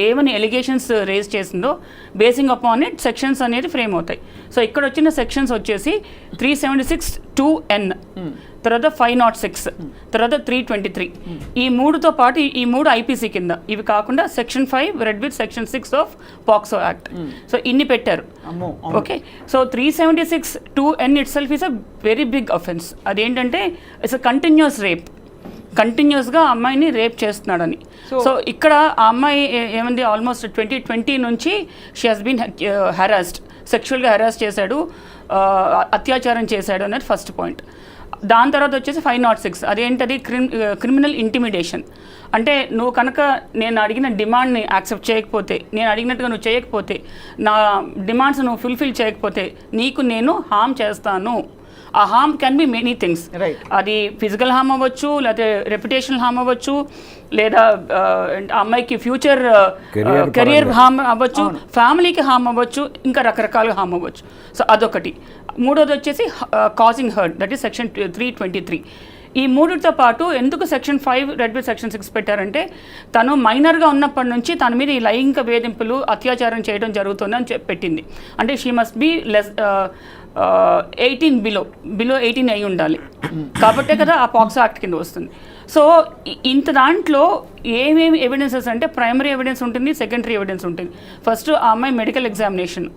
ఏమని allegations raise చేసిందో basing upon it sections అనేది ఫ్రేమ్ అవుతాయి. సో ఇక్కడ వచ్చిన సెక్షన్స్ వచ్చేసి 376(2)(n, తర్వాత 506, తర్వాత 323. ఈ మూడుతో పాటు ఈ మూడు ఐపీసీ కింద, ఇవి కాకుండా section 5 read with section 6 of POCSO act. So ఇన్ని పెట్టారు. Okay, so 376(2)(n itself is a very big offence. అదేంటంటే ఇట్స్ అ కంటిన్యూస్ రేప్, కంటిన్యూస్గా అమ్మాయిని రేప్ చేస్తున్నాడని. సో ఇక్కడ ఆ అమ్మాయి ఏమంది, ఆల్మోస్ట్ 2020 నుంచి షీ హాస్ బీన్ హెరాస్డ్, సెక్షువల్గా హెరాస్ చేశాడు, అత్యాచారం చేశాడు అనేది ఫస్ట్ పాయింట్. దాని తర్వాత వచ్చేసి 506, అదేంటది క్రిమినల్ ఇంటిమిడేషన్. అంటే నువ్వు కనుక నేను అడిగిన డిమాండ్ని యాక్సెప్ట్ చేయకపోతే, నేను అడిగినట్టుగా నువ్వు చేయకపోతే, నా డిమాండ్స్ నువ్వు ఫుల్ఫిల్ చేయకపోతే నీకు నేను హామ్ చేస్తాను. ఆ హామ్ కెన్ బి మెనీ థింగ్స్. అది ఫిజికల్ హామ్ అవ్వచ్చు, లేకపోతే రెప్యుటేషనల్ హామ్ అవ్వచ్చు, లేదా అమ్మాయికి ఫ్యూచర్ కెరియర్ హామ్ అవ్వచ్చు, ఫ్యామిలీకి హామ్ అవ్వచ్చు, ఇంకా రకరకాలుగా హామ్ అవ్వచ్చు. సో అదొకటి. మూడోది వచ్చేసి causing hurt, that is section 323. ఈ మూడితో పాటు ఎందుకు సెక్షన్ 5 రెడ్ విత్ సెక్షన్ 6 పెట్టారంటే, తను మైనర్గా ఉన్నప్పటి నుంచి తన మీద ఈ లైంగిక వేధింపులు, అత్యాచారం చేయడం జరుగుతుందని పెట్టింది. అంటే she must be less 18 below 18 అయి ఉండాలి. కాబట్టే కదా ఆ పాక్సో యాక్ట్ కింద వస్తుంది. సో ఇంత దాంట్లో ఏమేమి ఎవిడెన్సెస్ అంటే, ప్రైమరీ ఎవిడెన్స్ ఉంటుంది, సెకండరీ ఎవిడెన్స్ ఉంటుంది. ఫస్ట్ ఆ అమ్మాయి మెడికల్ ఎగ్జామినేషన్,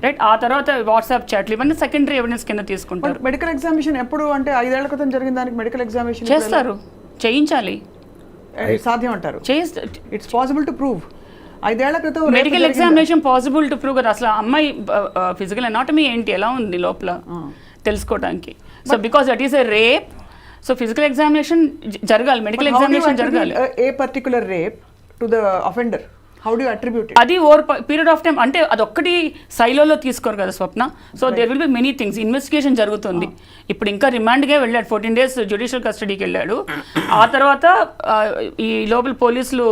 రైట్, ఆ తర్వాత వాట్సాప్ చాట్లు, ఇవన్నీ సెకండరీ ఎవిడెన్స్ కింద తీసుకుంటారు. మెడికల్ ఎగ్జామినేషన్ ఎప్పుడు అంటే 5 ఏళ్ల క్రితం జరిగిన దానికి మెడికల్ ఎగ్జామినేషన్ చేస్తారు, చేయించాలి, సాధ్యం అంటారు. It's possible to prove. 5 ఏళ్ల క్రితం medical examination possible to prove కదా. అసలు అమ్మాయి ఫిజికల్ అనాటమీ ఏంటి, ఎలా ఉంది లోపల తెలుసుకోవడానికి. So because that is a rape, so physical examination జరగాలి, మెడికల్ ఎగ్జామినేషన్ జరగాలి. A particular rape to the offender, how do you attribute it? అది ఓవర్ పీరియడ్ ఆఫ్ టైం, అంటే అదొక్కటి సైలోలో తీసుకోరు కదా Swapna. So there will be many things. Investigation జరుగుతుంది. ఇప్పుడు ఇంకా రిమాండ్గా వెళ్ళాడు, 14 days జ్యుడిషియల్ కస్టడీకి వెళ్ళాడు. ఆ తర్వాత ఈ లోపల పోలీసులు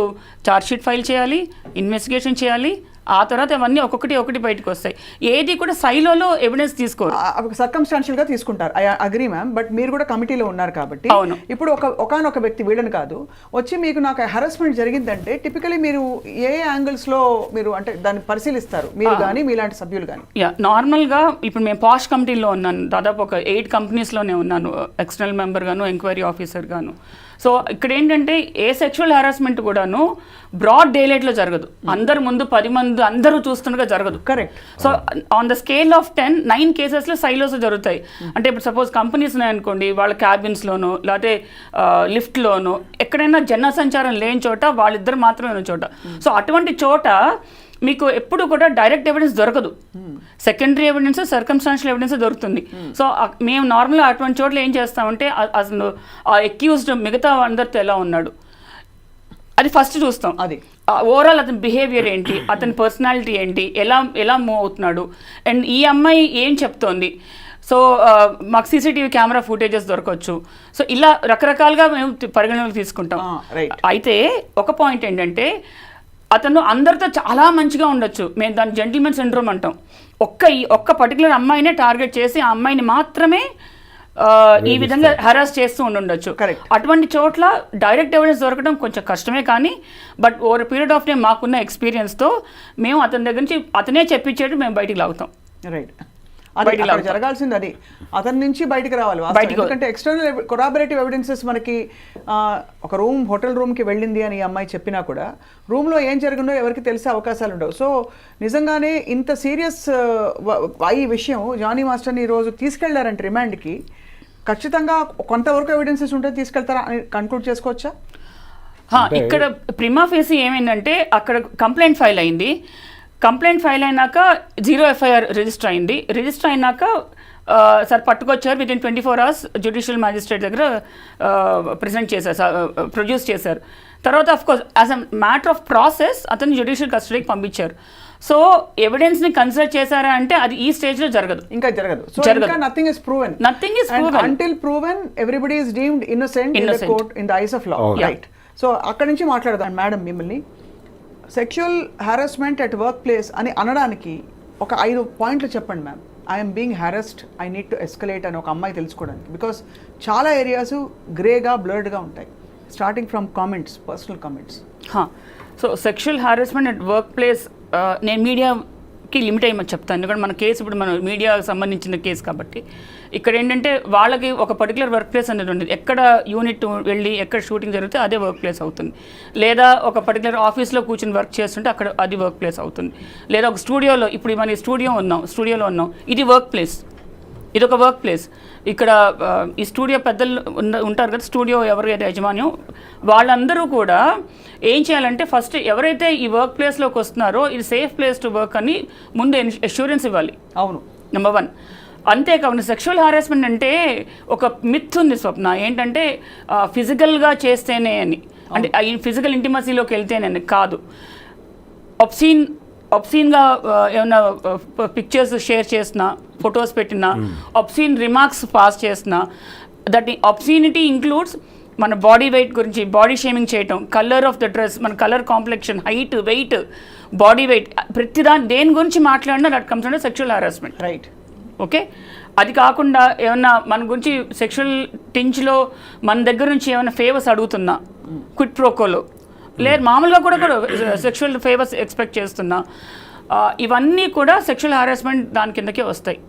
ఛార్జ్షీట్ ఫైల్ చేయాలి, ఇన్వెస్టిగేషన్ చేయాలి. ఆ తర్వాత అవన్నీ ఒక్కొక్కటి బయటకు వస్తాయి. ఏది కూడా సైలోలో ఎవిడెన్స్ తీసుకోరు, సర్కమ్స్టాన్షియల్ గా తీసుకుంటారు. ఐ అగ్రీ మ్యామ్, బట్ మీరు కూడా కమిటీలో ఉన్నారు కాబట్టి. ఇప్పుడు ఒకనొక వ్యక్తి, వీళ్ళని కాదు, వచ్చి మీకు నాకు హెరాస్మెంట్ జరిగిందంటే టిపికలీ మీరు ఏ యాంగిల్స్ లో మీరు అంటే దాన్ని పరిశీలిస్తారు, మీరు కానీ మీలాంటి సభ్యులు కానీ? నార్మల్గా ఇప్పుడు మేము పాష్ కమిటీలో ఉన్నాను, దాదాపు ఒక 8 కంపెనీస్లోనే ఉన్నాను, ఎక్స్టర్నల్ మెంబర్ గాను, ఎంక్వైరీ ఆఫీసర్ గాను. సో ఇక్కడ ఏంటంటే ఏ సెక్షువల్ హెరాస్మెంట్ కూడాను బ్రాడ్ డేలైట్లో జరగదు, అందరు ముందు 10 మంది అందరూ చూస్తుండగా జరగదు. Correct. So on the scale of 10, 9 కేసెస్లో సైలోస్ జరుగుతాయి. అంటే ఇప్పుడు సపోజ్ కంపెనీస్ ఉన్నాయనుకోండి, వాళ్ళ క్యాబిన్స్లోనో లేకపోతే లిఫ్ట్లోనో ఎక్కడైనా జనసంచారం లేని చోట వాళ్ళిద్దరు మాత్రమే ఉన్న చోట. సో అటువంటి చోట మీకు ఎప్పుడు కూడా డైరెక్ట్ ఎవిడెన్స్ దొరకదు, సెకండరీ ఎవిడెన్స్, సర్కమ్స్టాన్షియల్ ఎవిడెన్స్ దొరుకుతుంది. సో మేము నార్మల్గా అటువంటి చోట్ల ఏం చేస్తామంటే, అసలు ఆ అక్యూజ్డ్ మిగతా అందరితో ఎలా ఉన్నాడు అది ఫస్ట్ చూస్తాం. అది ఓవరాల్ అతని బిహేవియర్ ఏంటి, అతని పర్సనాలిటీ ఏంటి, ఎలా మూవ్ అవుతున్నాడు, అండ్ ఈ అమ్మాయి ఏం చెప్తోంది. సో మాకు సీసీటీవీ కెమెరా ఫుటేజెస్ దొరకవచ్చు. సో ఇలా రకరకాలుగా మేము పరిగణనలు తీసుకుంటాం. అయితే ఒక పాయింట్ ఏంటంటే, అతను అందరితో చాలా మంచిగా ఉండొచ్చు, మేము దాన్ని జెంటిల్మెన్ సిండ్రోమ్ అంటాం. ఒక్క పర్టికులర్ అమ్మాయినే టార్గెట్ చేసి ఆ అమ్మాయిని మాత్రమే ఈ విధంగా హెరాస్ చేస్తూ ఉండొచ్చు. అటువంటి చోట్ల డైరెక్ట్ ఎవిడెన్స్ దొరకడం కొంచెం కష్టమే, కానీ but over period of time మాకున్న ఎక్స్పీరియన్స్తో మేము అతని దగ్గర నుంచి అతనే చెప్పించేట్టు మేము బయటికి లాగుతాం. రైట్, అది జరగాల్సింది, అది అతని నుంచి బయటకు రావాలి. ఎందుకంటే ఎక్స్టర్నల్ కొరాబరేటివ్ ఎవిడెన్సెస్ మనకి ఒక హోటల్ రూమ్కి వెళ్ళింది అని ఈ అమ్మాయి చెప్పినా కూడా రూమ్లో ఏం జరిగిందో ఎవరికి తెలిసే అవకాశాలు ఉండవు. సో నిజంగానే ఇంత సీరియస్ ఈ విషయం జానీ మాస్టర్ని ఈరోజు తీసుకెళ్లారంటే రిమాండ్కి, ఖచ్చితంగా కొంతవరకు ఎవిడెన్సెస్ ఉంటే తీసుకెళ్తారా అని కన్క్లూడ్ చేసుకోవచ్చా? ఇక్కడ ప్రిమా ఫేసి ఏమైందంటే, అక్కడ కంప్లైంట్ ఫైల్ అయింది, కంప్లైంట్ ఫైల్ అయినాక 0 FIR రిజిస్టర్ అయింది. రిజిస్టర్ అయినాక సార్ పట్టుకొచ్చారు, within 24 hours judicial magistrate దగ్గర ప్రొడ్యూస్ చేశారు. తర్వాత of course as a matter of process అతను జ్యుడిషియల్ కస్టడీకి పంపించారు. సో ఎవిడెన్స్ని కన్సిడర్ చేశారా అంటే అది ఈ స్టేజ్లో జరగదు, ఇంకా జరగదు. Nothing is proven, until proven everybody is deemed innocent in the court, in the eyes of law. Right. So అక్కడి నుంచి మాట్లాడదాం. మేడం, మిమ్మల్ని sexual harassment at work place అని అనడానికి ఒక 5 పాయింట్లు చెప్పండి ma'am. I'm being harassed, I need to escalate అని ఒక అమ్మాయి తెలుసుకోవడానికి. బికాస్ చాలా ఏరియాస్ గ్రేగా బ్లర్డ్గా ఉంటాయి. Starting from comments, personal comments. So sexual harassment at work place నేను మీడియాకి లిమిట్ అయ్యమని చెప్తాను, ఎందుకంటే మన కేసు ఇప్పుడు మన మీడియాకి సంబంధించిన కేసు కాబట్టి. ఇక్కడ ఏంటంటే వాళ్ళకి ఒక పర్టికులర్ వర్క్ ప్లేస్ అనేది ఉండేది, ఎక్కడ యూనిట్ వెళ్ళి ఎక్కడ షూటింగ్ జరిగితే అదే వర్క్ ప్లేస్ అవుతుంది, లేదా ఒక పర్టికులర్ ఆఫీస్లో కూర్చొని వర్క్ చేస్తుంటే అక్కడ అది వర్క్ ప్లేస్ అవుతుంది, లేదా ఒక స్టూడియోలో, ఇప్పుడు మన స్టూడియోలో ఉన్నాం, ఇది వర్క్ ప్లేస్, ఇది ఒక వర్క్ ప్లేస్. ఇక్కడ ఈ స్టూడియో పెద్దలు ఉంటారు కదా, స్టూడియో ఎవరైతే యజమాన్యం, వాళ్ళందరూ కూడా ఏం చేయాలంటే ఫస్ట్ ఎవరైతే ఈ వర్క్ ప్లేస్లోకి వస్తున్నారో ఇది సేఫ్ ప్లేస్ టు వర్క్ అని ముందు అష్యూరెన్స్ ఇవ్వాలి. అవును, నెంబర్ 1. అంతేకాకుండా సెక్షువల్ హారాస్మెంట్ అంటే ఒక మిత్ ఉంది స్వప్న, ఏంటంటే ఫిజికల్గా చేస్తేనే అని, అంటే ఫిజికల్ ఇంటిమసీలోకి వెళ్తేనే కాదు. ఒబ్సీన్గా ఏమైనా పిక్చర్స్ షేర్ చేసినా, ఫొటోస్ పెట్టినా, ఒబ్సీన్ రిమార్క్స్ పాస్ చేసినా, దట్ ఒబ్సీనిటీ ఇంక్లూడ్స్ మన బాడీ వెయిట్ గురించి బాడీ షేమింగ్ చేయటం, కలర్ ఆఫ్ ద డ్రెస్, మన colour complexion, height, weight, body weight, దేని గురించి మాట్లాడినా that comes under sexual harassment. Right, okay. అది కాకుండా ఏమన్నా మన గురించి సెక్షువల్ టించ్లో మన దగ్గర నుంచి ఏమైనా ఫేవర్స్ అడుగుతున్నా, క్విట్ ప్రోకోలో, లేదు మామూలుగా కూడా సెక్షువల్ ఫేవర్స్ ఎక్స్పెక్ట్ చేస్తున్నా, ఇవన్నీ కూడా సెక్షువల్ హారాస్మెంట్ దాని కిందకే వస్తాయి.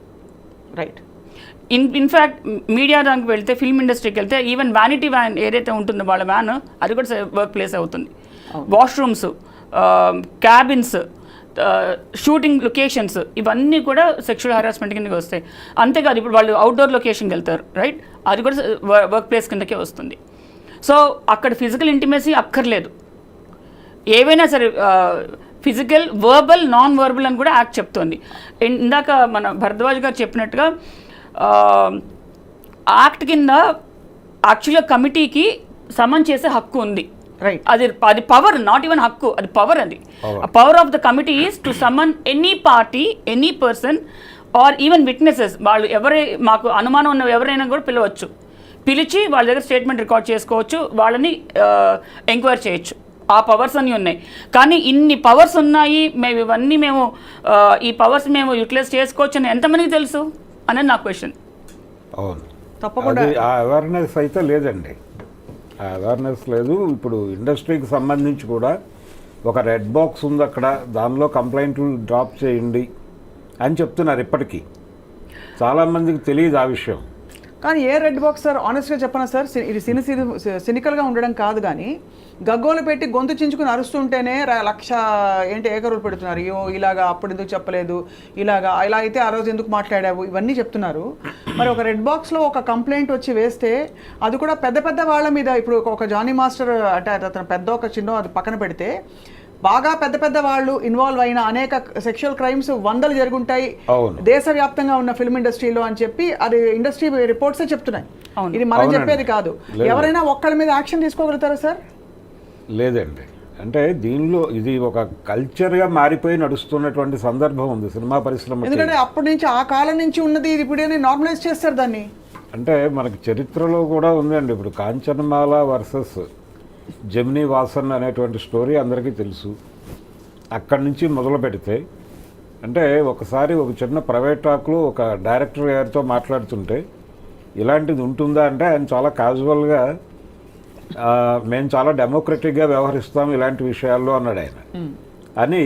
రైట్. ఇన్ఫ్యాక్ట్ మీడియా దానికి వెళ్తే, ఫిల్మ్ ఇండస్ట్రీకి వెళ్తే, ఈవెన్ వ్యానిటీ వ్యాన్ ఏదైతే ఉంటుందో వాళ్ళ వ్యాన్, అది కూడా వర్క్ ప్లేస్ అవుతుంది. వాష్రూమ్స్, క్యాబిన్స్, షూటింగ్ లొకేషన్స్, ఇవన్నీ కూడా సెక్షువల్ హారాస్మెంట్ కిందకి వస్తాయి. అంతేకాదు ఇప్పుడు వాళ్ళు అవుట్డోర్ లొకేషన్కి వెళ్తారు, రైట్, అది కూడా వర్క్ ప్లేస్ కిందకే వస్తుంది. సో అక్కడ ఫిజికల్ ఇంటిమసీ అక్కర్లేదు, ఏవైనా సరే ఫిజికల్, వర్బల్, నాన్ వర్బల్ అని కూడా యాక్ట్ చెప్తోంది. ఇందాక మన భరద్వాజ్ గారు చెప్పినట్టుగా యాక్ట్ కింద యాక్చువల్గా కమిటీకి సమన్ చేసే హక్కు ఉంది. రైట్, అది పవర్, నాట్ ఈవెన్ హక్కు, అది పవర్. అది power of the committee is to summon any party, any person or even witnesses. వాళ్ళు మాకు అనుమానం ఉన్న ఎవరైనా కూడా పిలవచ్చు, పిలిచి వాళ్ళ దగ్గర స్టేట్మెంట్ రికార్డ్ చేసుకోవచ్చు, వాళ్ళని ఎంక్వైరీ చేయొచ్చు. ఆ పవర్స్ అన్నీ ఉన్నాయి. కానీ ఇన్ని పవర్స్ ఉన్నాయి, మేము ఈ పవర్స్ మేము యూటిలైజ్ చేసుకోవచ్చు అని ఎంతమందికి తెలుసు అనేది నా క్వశ్చన్. అవును, తప్పకుండా ఆ అవేర్నెస్ అయితే లేదండి, ఆ అవేర్నెస్ లేదు. ఇప్పుడు ఇండస్ట్రీకి సంబంధించి కూడా ఒక రెడ్ బాక్స్ ఉంది అక్కడ, దానిలో కంప్లైంట్లు డ్రాప్ చేయండి అని చెప్తున్నారు. ఇప్పటికీ చాలామందికి తెలియదు ఆ విషయం. కానీ ఏ రెడ్ బాక్స్ సార్, ఆనెస్ట్గా చెప్పనా సార్, ఇది సినికల్గా ఉండడం కాదు, కానీ గగ్గోలు పెట్టి గొంతు చించుకుని అరుస్తుంటేనే 1,00,000 ఏకరులు పెడుతున్నారు. అయ్యో ఇలాగా అప్పుడు ఎందుకు చెప్పలేదు, ఇలా అయితే ఆ రోజు ఎందుకు మాట్లాడావు, ఇవన్నీ చెప్తున్నారు. మరి ఒక రెడ్ బాక్స్లో ఒక కంప్లైంట్ వచ్చి వేస్తే అది కూడా పెద్ద వాళ్ళ మీద, ఇప్పుడు ఒక జానీ మాస్టర్ అంటే అతను పెద్ద ఒక చిన్న అది పక్కన పెడితే, బాగా పెద్ద వాళ్ళు ఇన్వాల్వ్ అయిన అనేక సెక్షువల్ క్రైమ్స్ 100 జరుగుంటాయి దేశవ్యాప్తంగా ఉన్న ఫిల్మ్ ఇండస్ట్రీలో అని చెప్పి అది ఇండస్ట్రీ రిపోర్ట్సే చెప్తున్నాయి. ఇది మనం చెప్పేది కాదు. ఎవరైనా ఒక్కళ్ళ మీద యాక్షన్ తీసుకోగలుగుతారా సార్? లేదండి, అంటే దీనిలో ఇది ఒక కల్చర్గా మారిపోయి నడుస్తున్నటువంటి సందర్భం ఉంది సినిమా పరిశ్రమ. ఎందుకంటే అప్పటి నుంచి, ఆ కాలం నుంచి ఉన్నది, ఇది ఇప్పుడే నార్మలైజ్ చేస్తారు దాన్ని. అంటే మనకి చరిత్రలో కూడా ఉందండి. ఇప్పుడు కాంచనమాల వర్సెస్ జెమినీ వాసన్ అనేటువంటి స్టోరీ అందరికీ తెలుసు. అక్కడి నుంచి మొదలు పెడితే, అంటే ఒకసారి ఒక చిన్న ప్రైవేట్ టాక్లో ఒక డైరెక్టర్ గారితో మాట్లాడుతుంటే, ఇలాంటిది ఉంటుందా అంటే ఆయన చాలా క్యాజువల్గా, మేము చాలా డెమోక్రటిక్గా వ్యవహరిస్తాం ఇలాంటి విషయాల్లో అన్నాడు ఆయన. అని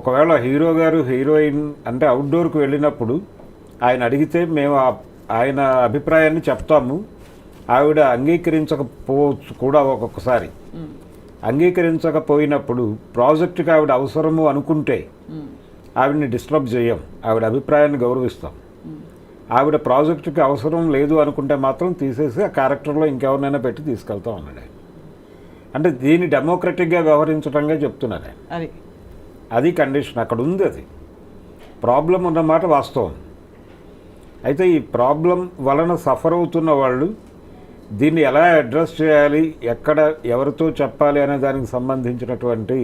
ఒకవేళ హీరో గారు హీరోయిన్ అంటే అవుట్డోర్కి వెళ్ళినప్పుడు ఆయన అడిగితే మేము ఆయన అభిప్రాయాన్ని చెప్తాము, ఆవిడ అంగీకరించకపోవచ్చు కూడా. ఒక్కొక్కసారి అంగీకరించకపోయినప్పుడు ప్రాజెక్టుకి ఆవిడ అవసరము అనుకుంటే ఆవిడని డిస్టర్బ్ చేయం, ఆవిడ అభిప్రాయాన్ని గౌరవిస్తాం. ఆవిడ ప్రాజెక్టుకి అవసరం లేదు అనుకుంటే మాత్రం తీసేసి ఆ క్యారెక్టర్లో ఇంకెవరినైనా పెట్టి తీసుకెళ్తాం అన్నాడు. అంటే దీన్ని డెమోక్రటిక్గా వ్యవహరించడంగా చెప్తున్నారు. అది కండిషన్ అక్కడ ఉంది. అది ప్రాబ్లం ఉన్నమాట వాస్తవం. అయితే ఈ ప్రాబ్లం వలన సఫర్ అవుతున్న వాళ్ళు దీన్ని ఎలా అడ్రస్ చేయాలి, ఎక్కడ ఎవరితో చెప్పాలి అనే దానికి సంబంధించినటువంటి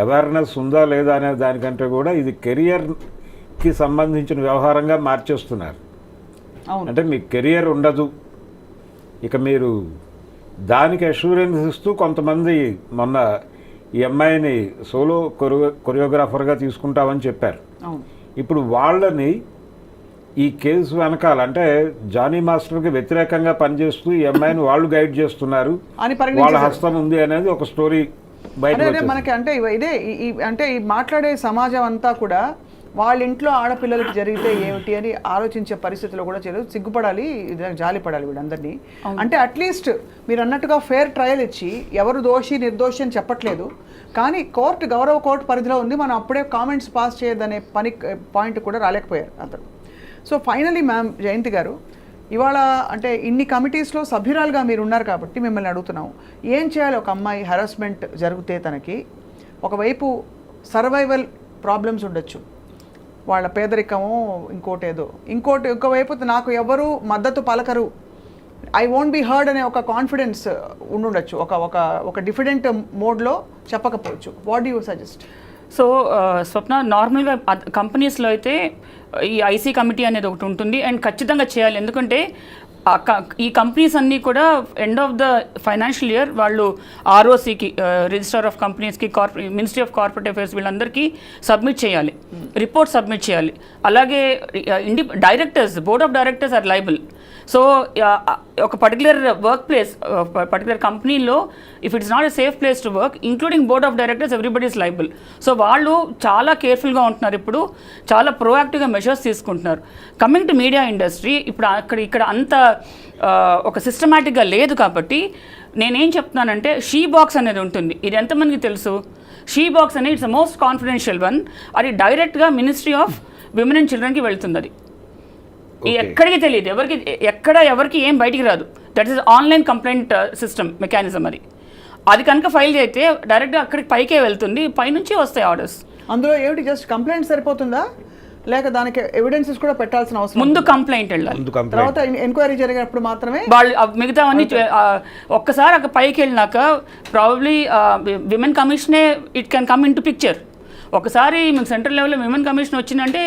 అవేర్నెస్ ఉందా లేదా అనే దానికంటే కూడా ఇది కెరియర్కి సంబంధించిన వ్యవహారంగా మార్చేస్తున్నారు. అంటే మీ కెరియర్ ఉండదు, ఇక మీరు దానికి అష్యూరెన్స్ ఇస్తూ కొంతమంది మొన్న ఈ అమ్మాయిని సోలో కొరియోగ్రాఫర్గా తీసుకుంటామని చెప్పారు. ఇప్పుడు వాళ్ళని ఈ కేసు వెనకాల అంటే జానీ మాస్టర్కి వ్యతిరేకంగా పనిచేస్తూ ఈ అమ్మాయిని వాళ్ళు గైడ్ చేస్తున్నారు, అని వాళ్ళ పరిగణించారు. హస్తం ఉంది అనేది ఒక స్టోరీ బయట అదే మనకి అంటే ఇదే అంటే ఈ మాట్లాడే సమాజం అంతా కూడా వాళ్ళ ఇంట్లో ఆడపిల్లలకి జరిగితే ఏమిటి అని ఆలోచించే పరిస్థితిలో కూడా సిగ్గుపడాలి, జాలిపడాలి వీళ్ళందరినీ. అంటే అట్లీస్ట్ మీరు అన్నట్టుగా ఫేర్ ట్రయల్ ఇచ్చి ఎవరు దోషి నిర్దోషి అని చెప్పట్లేదు, కానీ గౌరవ కోర్టు పరిధిలో ఉంది, మనం అప్పుడే కామెంట్స్ పాస్ చేయదనే పాయింట్ కూడా రాలేకపోయారు అతను. సో ఫైనలీ మ్యామ్ జయంతి గారు, ఇవాళ అంటే ఇన్ని కమిటీస్లో సభ్యురాలుగా మీరు ఉన్నారు కాబట్టి మిమ్మల్ని అడుగుతున్నాం, ఏం చేయాలి ఒక అమ్మాయి హెరాస్మెంట్ జరిగితే? తనకి ఒకవైపు సర్వైవల్ ప్రాబ్లమ్స్ ఉండొచ్చు, వాళ్ళ పేదరికము, ఇంకోవైపు నాకు ఎవరు మద్దతు పలకరు, ఐ వోంట్ బి హర్డ్ అనే ఒక కాన్ఫిడెన్స్ ఉండుండొచ్చు, ఒక డిఫరెంట్ మోడ్లో చెప్పకపోవచ్చు. What do you suggest? So Swapna, నార్మల్గా కంపెనీస్లో అయితే ఈ ఐసీ కమిటీ అనేది ఒకటి ఉంటుంది అండ్ ఖచ్చితంగా చేయాలి. ఎందుకంటే ఈ కంపెనీస్ అన్నీ కూడా end of the financial year వాళ్ళు ఆర్ఓసికి, రిజిస్టర్ ఆఫ్ కంపెనీస్కి, మినిస్ట్రీ ఆఫ్ కార్పొరేట్ అఫైర్స్ వీళ్ళందరికీ సబ్మిట్ చేయాలి, రిపోర్ట్ సబ్మిట్ చేయాలి. అలాగే directors, board of directors are liable. So ఒక పర్టికులర్ వర్క్ ప్లేస్, పర్టికులర్ కంపెనీలో if it's not a safe place to work, including board of directors, everybody is liable. So వాళ్ళు చాలా కేర్ఫుల్గా ఉంటున్నారు, ఇప్పుడు చాలా ప్రోయాక్టివ్గా మెషర్స్ తీసుకుంటున్నారు. కమింగ్ టు మీడియా ఇండస్ట్రీ, ఇప్పుడు ఇక్కడ అంత ఒక సిస్టమేటిక్గా లేదు కాబట్టి నేనేం చెప్తున్నానంటే షీ బాక్స్ అనేది ఉంటుంది. ఇది ఎంతమందికి తెలుసు? షీ బాక్స్ అనేది it's the most confidential one. అది డైరెక్ట్గా మినిస్ట్రీ ఆఫ్ విమెన్ అండ్ చిల్డ్రన్కి వెళ్తుంది. అది ఎక్కడికి తెలియదు, ఎవరికి ఏం బయటికి రాదు. That is online complaint system mechanism. అది కనుక ఫైల్ చేస్తే డైరెక్ట్గా అక్కడికి పైకే వెళ్తుంది, పైనుంచి వస్తాయి ఆర్డర్స్. అందులో ఏమిటి జస్ట్ కంప్లైంట్ సరిపోతుందా, లేక దానికి ఎవిడెన్సెస్ కూడా పెట్టాల్సిన అవసరం? ముందు కంప్లైంట్ వెళ్ళాలి, తర్వాత ఎంక్వైరీ జరిగినప్పుడు మాత్రమే వాళ్ళు మిగతావన్నీ. ఒక్కసారి అక్కడ పైకి వెళ్ళినాక ప్రాబబ్లీ విమెన్ కమిషనే it can come into picture. ఒకసారి మీకు సెంట్రల్ లెవెల్లో విమెన్ కమిషన్ వచ్చిందంటే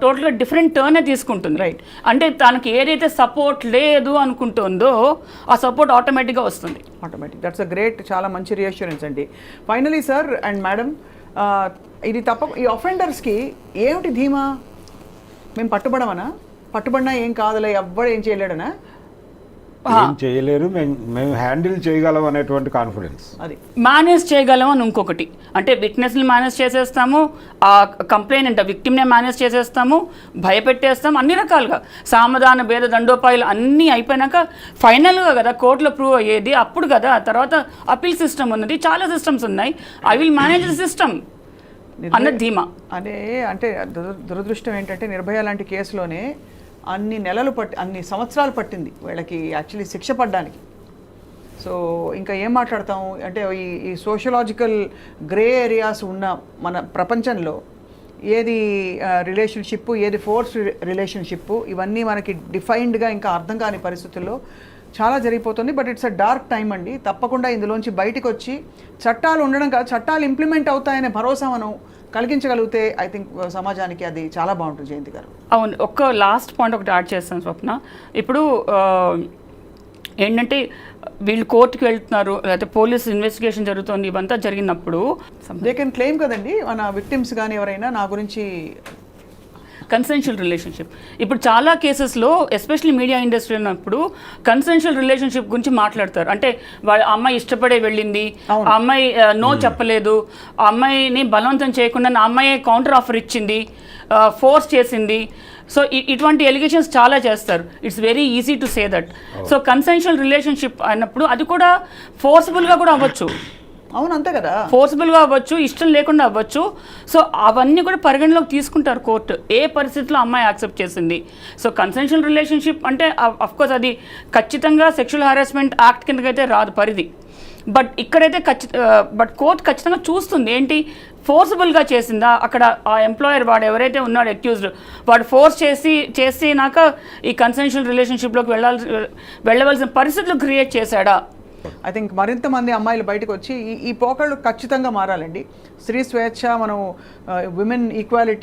టోటల్గా డిఫరెంట్ టర్నే తీసుకుంటుంది. రైట్. అంటే తనకి ఏదైతే సపోర్ట్ లేదు అనుకుంటుందో ఆ సపోర్ట్ ఆటోమేటిక్గా వస్తుంది. దట్స్ అ గ్రేట్, చాలా మంచి రియాష్యూరెన్స్ అండి. ఫైనలీ సార్ అండ్ మేడం, ఇది ఈ అఫెండర్స్కి ఏమిటి ధీమా? మేము పట్టుబడినా ఏం కాదులే, ఎవ్వడు ఏం చేయలేడనా? ఏం చేయలేరు, మేము హ్యాండిల్ చేయగలం అనేటువంటి కాన్ఫిడెన్స్. అది మేనేజ్ చేయగలం అని ఇంకొకటి, అంటే విట్నెస్ని మేనేజ్ చేసేస్తాము, ఆ కంప్లైంట్ విక్టిమ్నే మేనేజ్ చేసేస్తాము, భయపెట్టేస్తాము, అన్ని రకాలుగా సామధాన భేద దండోపాయాలు అన్నీ అయిపోయినాక ఫైనల్గా కదా కోర్టులో ప్రూవ్ అయ్యేది. అప్పుడు కదా తర్వాత అపీల్ సిస్టమ్ ఉన్నది, చాలా సిస్టమ్స్ ఉన్నాయి. I will manage the system అన్న ధీమా. అంటే దురదృష్టం ఏంటంటే నిర్భయ లాంటి కేసులోనే అన్ని సంవత్సరాలు పట్టింది వీళ్ళకి యాక్చువల్లీ శిక్ష పడడానికి. సో ఇంకా ఏం మాట్లాడతాం అంటే ఈ సోషలాజికల్ గ్రే ఏరియాస్ ఉన్న మన ప్రపంచంలో ఏది రిలేషన్షిప్, ఏది ఫోర్స్ రిలేషన్షిప్, ఇవన్నీ మనకి డిఫైన్డ్గా ఇంకా అర్థం కాని పరిస్థితుల్లో చాలా జరిగిపోతుంది. But it's a dark time అండి. తప్పకుండా ఇందులోంచి బయటకు వచ్చి చట్టాలు ఉండడం కాదు, చట్టాలు ఇంప్లిమెంట్ అవుతాయనే భరోసా మనం కలిగించగలిగితే ఐ థింక్ సమాజానికి అది చాలా బాగుంటుంది. జయంతి గారు, అవును, ఒక్క లాస్ట్ పాయింట్ ఒకటి యాడ్ చేస్తాను స్వప్న. ఇప్పుడు ఏంటంటే వీళ్ళు కోర్టుకి వెళ్తున్నారు, లేకపోతే పోలీస్ ఇన్వెస్టిగేషన్ జరుగుతుంది, ఇవంతా జరిగినప్పుడు దే కెన్ క్లెయిమ్ కదండి మన విక్టిమ్స్ కానీ ఎవరైనా నా గురించి కన్సెన్షువల్ రిలేషన్షిప్. ఇప్పుడు చాలా కేసెస్లో ఎస్పెషల్లీ మీడియా ఇండస్ట్రీ ఉన్నప్పుడు కన్సెన్షువల్ రిలేషన్షిప్ గురించి మాట్లాడతారు. అంటే వాళ్ళ అమ్మాయి ఇష్టపడే వెళ్ళింది, ఆ అమ్మాయి నో చెప్పలేదు, ఆ అమ్మాయిని బలవంతం చేయకుండా ఆ అమ్మాయి కౌంటర్ ఆఫర్ ఇచ్చింది, ఫోర్స్ చేసింది. సో ఇటువంటి ఎలిగేషన్స్ చాలా చేస్తారు. It's very easy to say that. So consensual relationship అన్నప్పుడు అది కూడా ఫోర్స్ఫుల్గా కూడా అవ్వచ్చు. అవును, అంతే కదా, ఫోర్స్ఫుల్గా అవ్వచ్చు, ఇష్టం లేకుండా అవ్వచ్చు. సో అవన్నీ కూడా పరిగణలోకి తీసుకుంటారు కోర్టు, ఏ పరిస్థితిలో అమ్మాయి యాక్సెప్ట్ చేసింది. సో కన్సెన్షువల్ రిలేషన్షిప్ అంటే అఫ్కోర్స్ అది ఖచ్చితంగా సెక్షువల్ హారాస్మెంట్ యాక్ట్ కిందకైతే రాదు పరిధి. బట్ ఇక్కడైతే బట్ కోర్టు ఖచ్చితంగా చూస్తుంది ఏంటి, ఫోర్స్ఫుల్గా చేసిందా, అక్కడ ఆ ఎంప్లాయర్ వాడు ఎవరైతే ఉన్నాడో అక్యూజ్డ్ వాడు ఫోర్స్ చేసినాక ఈ కన్సెన్షువల్ రిలేషన్షిప్లోకి వెళ్ళవలసిన పరిస్థితులు క్రియేట్ చేశాడా. ఐ థింక్ మరింత మంది అమ్మాయిలు బయటకు వచ్చి ఈ పోకళ్ళు ఖచ్చితంగా మారాలండి. స్త్రీ స్వేచ్ఛ, మనం విమెన్ ఈక్వాలిటీ